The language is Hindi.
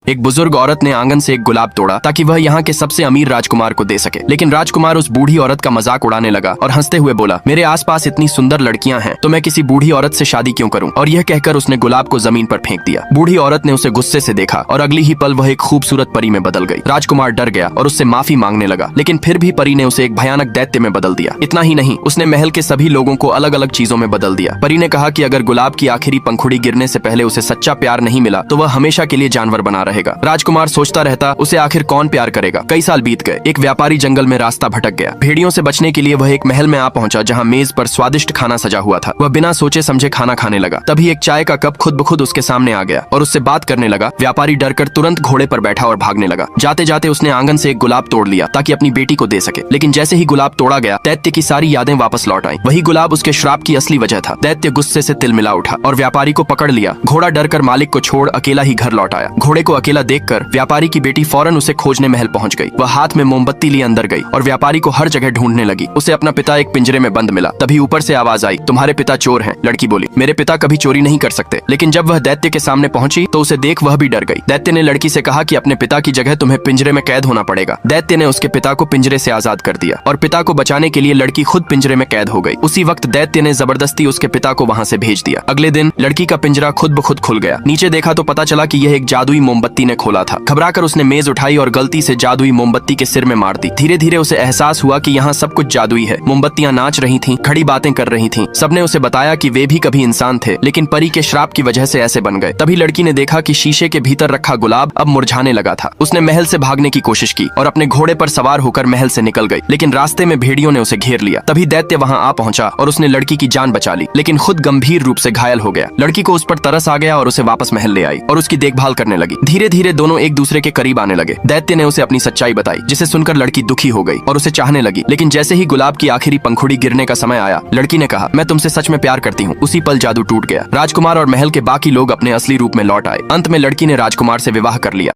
एक बुजुर्ग औरत ने आंगन से एक गुलाब तोड़ा ताकि वह यहाँ के सबसे अमीर राजकुमार को दे सके, लेकिन राजकुमार उस बूढ़ी औरत का मजाक उड़ाने लगा और हंसते हुए बोला, मेरे आसपास इतनी सुंदर लड़कियां हैं तो मैं किसी बूढ़ी औरत से शादी क्यों करूं? और यह कहकर उसने गुलाब को जमीन पर फेंक दिया। बूढ़ी औरत ने उसे गुस्से से देखा और अगली ही पल वह एक खूबसूरत परी में बदल गई। राजकुमार डर गया और उससे माफी मांगने लगा, लेकिन फिर भी परी ने उसे एक भयानक दैत्य में बदल दिया। इतना ही नहीं, उसने महल के सभी लोगों को अलग अलग चीजों में बदल दिया। परी ने कहा कि अगर गुलाब की आखिरी पंखुड़ी गिरने से पहले उसे सच्चा प्यार नहीं मिला तो वह हमेशा के लिए जानवर बना रहेगा। राजकुमार सोचता रहता, उसे आखिर कौन प्यार करेगा। कई साल बीत गए। एक व्यापारी जंगल में रास्ता भटक गया। भेड़ियों से बचने के लिए वह एक महल में आ पहुंचा जहां मेज पर स्वादिष्ट खाना सजा हुआ था। वह बिना सोचे समझे खाना खाने लगा। तभी एक चाय का कप खुद ब खुद उसके सामने आ गया और उससे बात करने लगा। व्यापारी डरकर तुरंत घोड़े पर बैठा और भागने लगा। जाते जाते उसने आंगन से एक गुलाब तोड़ लिया ताकि अपनी बेटी को दे सके, लेकिन जैसे ही गुलाब तोड़ा गया दैत्य की सारी यादें वापस लौट आई। वही गुलाब उसके श्राप की असली वजह था। दैत्य गुस्से से तिलमिला उठा और व्यापारी को पकड़ लिया। घोड़ा डरकर मालिक को छोड़ अकेला ही घर लौट आया। घोड़े को अकेला देखकर व्यापारी की बेटी फौरन उसे खोजने महल पहुंच गई। वह हाथ में मोमबत्ती लिए अंदर गई और व्यापारी को हर जगह ढूंढने लगी। उसे अपना पिता एक पिंजरे में बंद मिला। तभी ऊपर से आवाज आई, तुम्हारे पिता चोर हैं। लड़की बोली, मेरे पिता कभी चोरी नहीं कर सकते। लेकिन जब वह दैत्य के सामने पहुंची तो उसे देख वह भी डर गई। दैत्य ने लड़की से कहा कि अपने पिता की जगह तुम्हें पिंजरे में कैद होना पड़ेगा। दैत्य ने उसके पिता को पिंजरे से आजाद कर दिया और पिता को बचाने के लिए लड़की खुद पिंजरे में कैद हो गई। उसी वक्त दैत्य ने जबरदस्ती उसके पिता को वहां से भेज दिया। अगले दिन लड़की का पिंजरा खुद ब खुद खुल गया। नीचे देखा तो पता चला कि यह एक जादुई मोमबत्ती ने खोला था। घबराकर उसने मेज उठाई और गलती से जादुई मोमबत्ती के सिर में मार दी। धीरे धीरे उसे एहसास हुआ कि यहाँ सब कुछ जादुई है। मोमबत्तियां नाच रही थीं, खड़ी बातें कर रही थीं। सबने उसे बताया कि वे भी कभी इंसान थे, लेकिन परी के श्राप की वजह से ऐसे बन गए। तभी लड़की ने देखा कि शीशे के भीतर रखा गुलाब अब मुरझाने लगा था। उसने महल से भागने की कोशिश की और अपने घोड़े पर सवार होकर महल से निकल गई, लेकिन रास्ते में भेड़ियों ने उसे घेर लिया। तभी दैत्य वहां आ पहुंचा और उसने लड़की की जान बचा ली, लेकिन खुद गंभीर रूप से घायल हो गया। लड़की को उस पर तरस आ गया और उसे वापस महल ले आई और उसकी देखभाल करने लगी। धीरे धीरे दोनों एक दूसरे के करीब आने लगे। दैत्य ने उसे अपनी सच्चाई बताई, जिसे सुनकर लड़की दुखी हो गई और उसे चाहने लगी। लेकिन जैसे ही गुलाब की आखिरी पंखुड़ी गिरने का समय आया, लड़की ने कहा, मैं तुमसे सच में प्यार करती हूँ। उसी पल जादू टूट गया। राजकुमार और महल के बाकी लोग अपने असली रूप में लौट आए। अंत में लड़की ने राजकुमार से विवाह कर लिया।